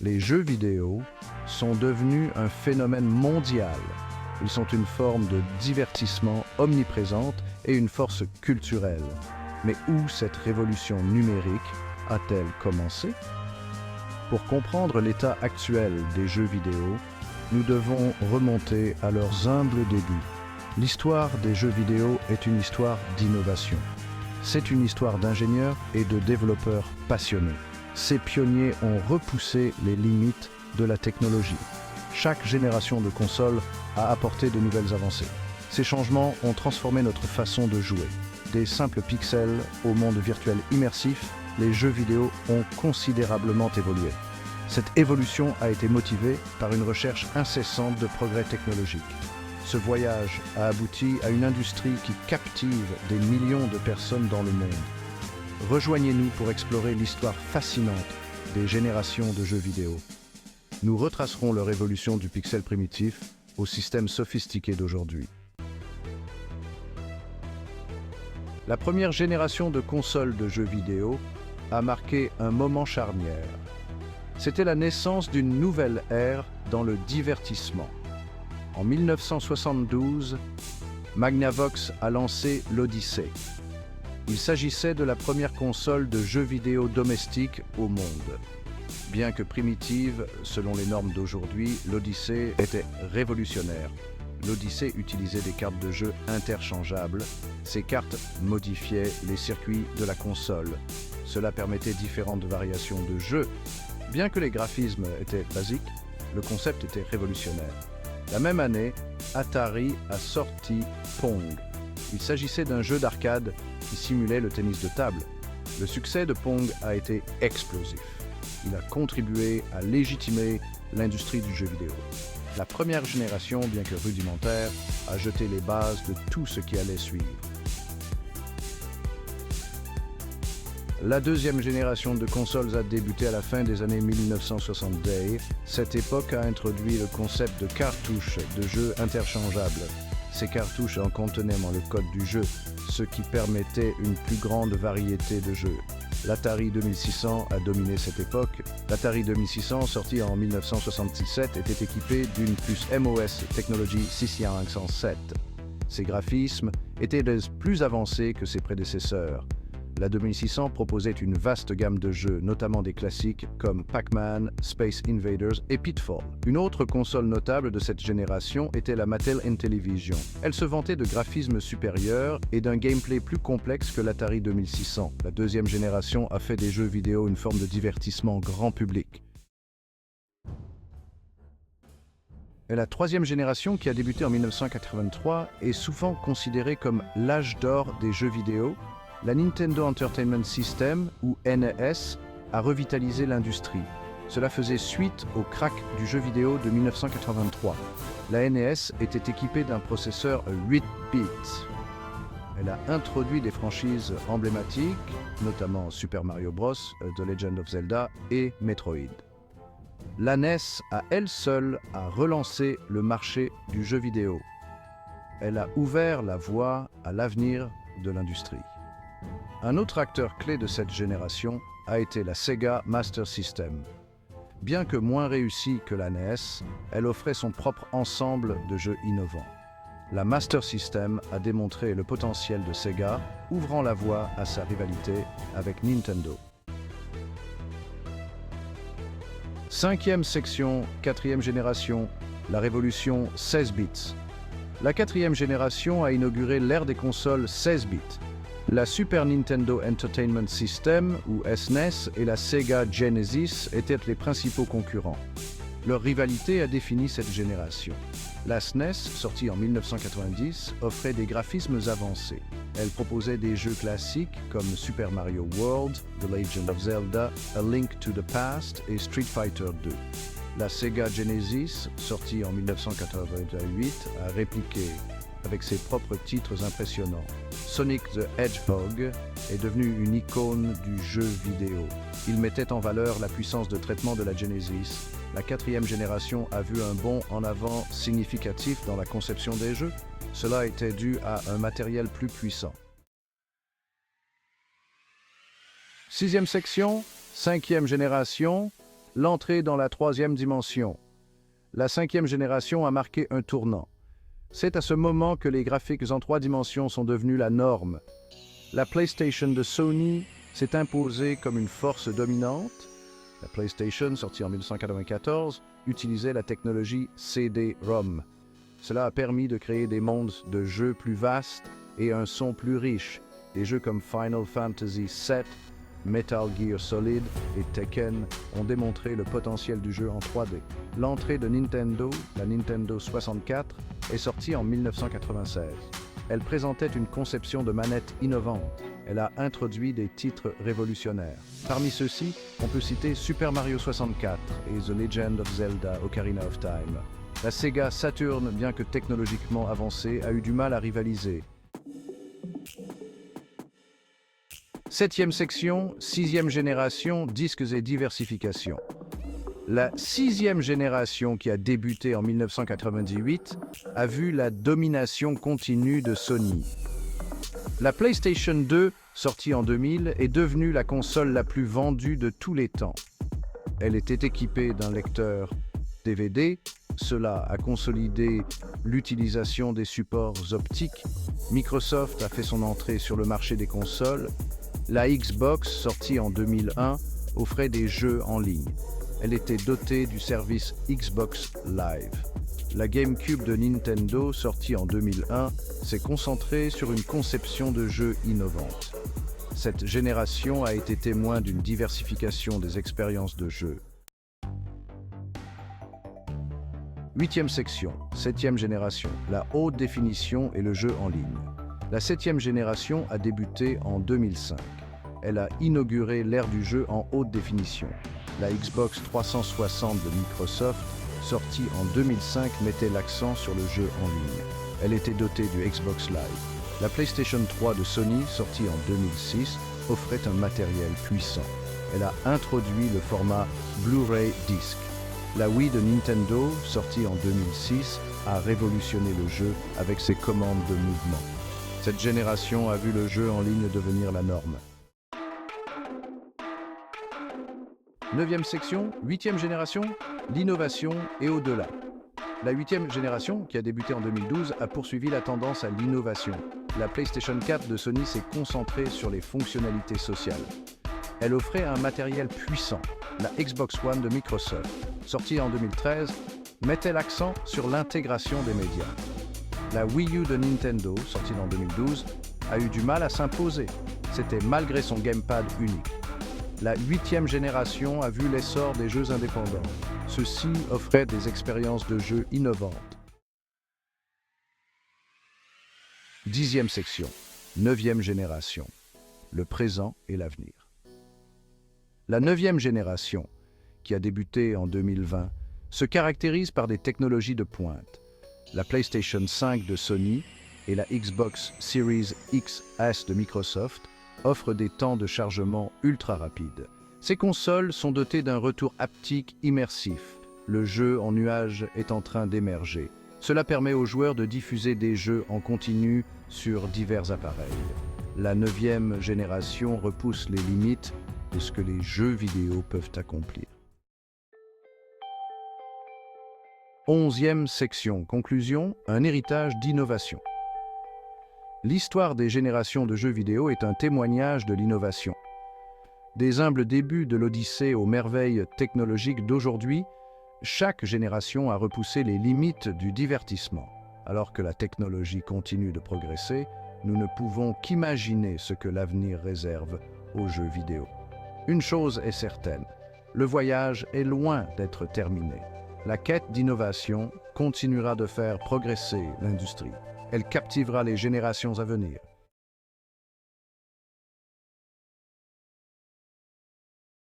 Les jeux vidéo sont devenus un phénomène mondial. Ils sont une forme de divertissement omniprésente et une force culturelle. Mais où cette révolution numérique a-t-elle commencé? Pour comprendre l'état actuel des jeux vidéo, nous devons remonter à leurs humbles débuts. L'histoire des jeux vidéo est une histoire d'innovation. C'est une histoire d'ingénieurs et de développeurs passionnés. Ces pionniers ont repoussé les limites de la technologie. Chaque génération de consoles a apporté de nouvelles avancées. Ces changements ont transformé notre façon de jouer. Des simples pixels au monde virtuel immersif, les jeux vidéo ont considérablement évolué. Cette évolution a été motivée par une recherche incessante de progrès technologiques. Ce voyage a abouti à une industrie qui captive des millions de personnes dans le monde. Rejoignez-nous pour explorer l'histoire fascinante des générations de jeux vidéo. Nous retracerons leur évolution du pixel primitif au système sophistiqué d'aujourd'hui. La première génération de consoles de jeux vidéo a marqué un moment charnière. C'était la naissance d'une nouvelle ère dans le divertissement. En 1972, Magnavox a lancé l'Odyssey. Il s'agissait de la première console de jeux vidéo domestique au monde. Bien que primitive, selon les normes d'aujourd'hui, l'Odyssey était révolutionnaire. L'Odyssey utilisait des cartes de jeu interchangeables. Ces cartes modifiaient les circuits de la console. Cela permettait différentes variations de jeux. Bien que les graphismes étaient basiques, le concept était révolutionnaire. La même année, Atari a sorti Pong. Il s'agissait d'un jeu d'arcade qui simulait le tennis de table. Le succès de Pong a été explosif. Il a contribué à légitimer l'industrie du jeu vidéo. La première génération, bien que rudimentaire, a jeté les bases de tout ce qui allait suivre. La deuxième génération de consoles a débuté à la fin des années 1970. Cette époque a introduit le concept de cartouches de jeux interchangeables. Ces cartouches en contenaient le code du jeu, ce qui permettait une plus grande variété de jeux. L'Atari 2600 a dominé cette époque. L'Atari 2600, sorti en 1977, était équipé d'une puce MOS Technology 6507. Ses graphismes étaient plus avancés que ses prédécesseurs. La 2600 proposait une vaste gamme de jeux, notamment des classiques comme Pac-Man, Space Invaders et Pitfall. Une autre console notable de cette génération était la Mattel Intellivision. Elle se vantait de graphismes supérieurs et d'un gameplay plus complexe que l'Atari 2600. La deuxième génération a fait des jeux vidéo une forme de divertissement grand public. Et la troisième génération, qui a débuté en 1983, est souvent considérée comme l'âge d'or des jeux vidéo. La Nintendo Entertainment System, ou NES, a revitalisé l'industrie. Cela faisait suite au crack du jeu vidéo de 1983. La NES était équipée d'un processeur 8 bits. Elle a introduit des franchises emblématiques, notamment Super Mario Bros, The Legend of Zelda et Metroid. La NES, à elle seule, a relancé le marché du jeu vidéo. Elle a ouvert la voie à l'avenir de l'industrie. Un autre acteur clé de cette génération a été la Sega Master System. Bien que moins réussie que la NES, elle offrait son propre ensemble de jeux innovants. La Master System a démontré le potentiel de Sega, ouvrant la voie à sa rivalité avec Nintendo. Cinquième section, quatrième génération, la révolution 16 bits. La quatrième génération a inauguré l'ère des consoles 16 bits. La Super Nintendo Entertainment System, ou SNES, et la Sega Genesis étaient les principaux concurrents. Leur rivalité a défini cette génération. La SNES, sortie en 1990, offrait des graphismes avancés. Elle proposait des jeux classiques comme Super Mario World, The Legend of Zelda, A Link to the Past et Street Fighter II. La Sega Genesis, sortie en 1988, a répliqué avec ses propres titres impressionnants. Sonic the Hedgehog est devenu une icône du jeu vidéo. Il mettait en valeur la puissance de traitement de la Genesis. La quatrième génération a vu un bond en avant significatif dans la conception des jeux. Cela était dû à un matériel plus puissant. Sixième section, cinquième génération, L'entrée dans la troisième dimension. La cinquième génération a marqué un tournant. C'est à ce moment que les graphiques en 3 dimensions sont devenus la norme. La PlayStation de Sony s'est imposée comme une force dominante. La PlayStation, sortie en 1994, utilisait la technologie CD-ROM. Cela a permis de créer des mondes de jeux plus vastes et un son plus riche. Des jeux comme Final Fantasy VII, Metal Gear Solid et Tekken ont démontré le potentiel du jeu en 3D. L'entrée de Nintendo, la Nintendo 64, est sortie en 1996. Elle présentait une conception de manette innovante. Elle a introduit des titres révolutionnaires. Parmi ceux-ci, on peut citer Super Mario 64 et The Legend of Zelda Ocarina of Time. La Sega Saturn, bien que technologiquement avancée, a eu du mal à rivaliser. 7e section, 6e génération, disques et diversification. La 6e génération, qui a débuté en 1998, a vu la domination continue de Sony. La PlayStation 2, sortie en 2000, est devenue la console la plus vendue de tous les temps. Elle était équipée d'un lecteur DVD. Cela a consolidé l'utilisation des supports optiques. Microsoft a fait son entrée sur le marché des consoles. La Xbox, sortie en 2001, offrait des jeux en ligne. Elle était dotée du service Xbox Live. La GameCube de Nintendo, sortie en 2001, s'est concentrée sur une conception de jeux innovante. Cette génération a été témoin d'une diversification des expériences de jeu. 8e section, 7e génération, la haute définition et le jeu en ligne. La 7e génération a débuté en 2005. Elle a inauguré l'ère du jeu en haute définition. La Xbox 360 de Microsoft, sortie en 2005, mettait l'accent sur le jeu en ligne. Elle était dotée du Xbox Live. La PlayStation 3 de Sony, sortie en 2006, offrait un matériel puissant. Elle a introduit le format Blu-ray Disc. La Wii de Nintendo, sortie en 2006, a révolutionné le jeu avec ses commandes de mouvement. Cette génération a vu le jeu en ligne devenir la norme. 9e section, 8e génération, l'innovation et au-delà. La 8e génération, qui a débuté en 2012, a poursuivi la tendance à l'innovation. La PlayStation 4 de Sony s'est concentrée sur les fonctionnalités sociales. Elle offrait un matériel puissant. La Xbox One de Microsoft, sortie en 2013, mettait l'accent sur l'intégration des médias. La Wii U de Nintendo, sortie en 2012, a eu du mal à s'imposer. C'était malgré son gamepad unique. La 8e génération a vu l'essor des jeux indépendants. Ceux-ci offraient des expériences de jeu innovantes. 10e section, 9e génération, le présent et l'avenir. La 9e génération, qui a débuté en 2020, se caractérise par des technologies de pointe. La PlayStation 5 de Sony et la Xbox Series XS de Microsoft offrent des temps de chargement ultra rapides. Ces consoles sont dotées d'un retour haptique immersif. Le jeu en nuage est en train d'émerger. Cela permet aux joueurs de diffuser des jeux en continu sur divers appareils. La 9e génération repousse les limites de ce que les jeux vidéo peuvent accomplir. 11e section, conclusion, un héritage d'innovation. L'histoire des générations de jeux vidéo est un témoignage de l'innovation. Des humbles débuts de l'Odyssée aux merveilles technologiques d'aujourd'hui, chaque génération a repoussé les limites du divertissement. Alors que la technologie continue de progresser, nous ne pouvons qu'imaginer ce que l'avenir réserve aux jeux vidéo. Une chose est certaine, le voyage est loin d'être terminé. La quête d'innovation continuera de faire progresser l'industrie. Elle captivera les générations à venir.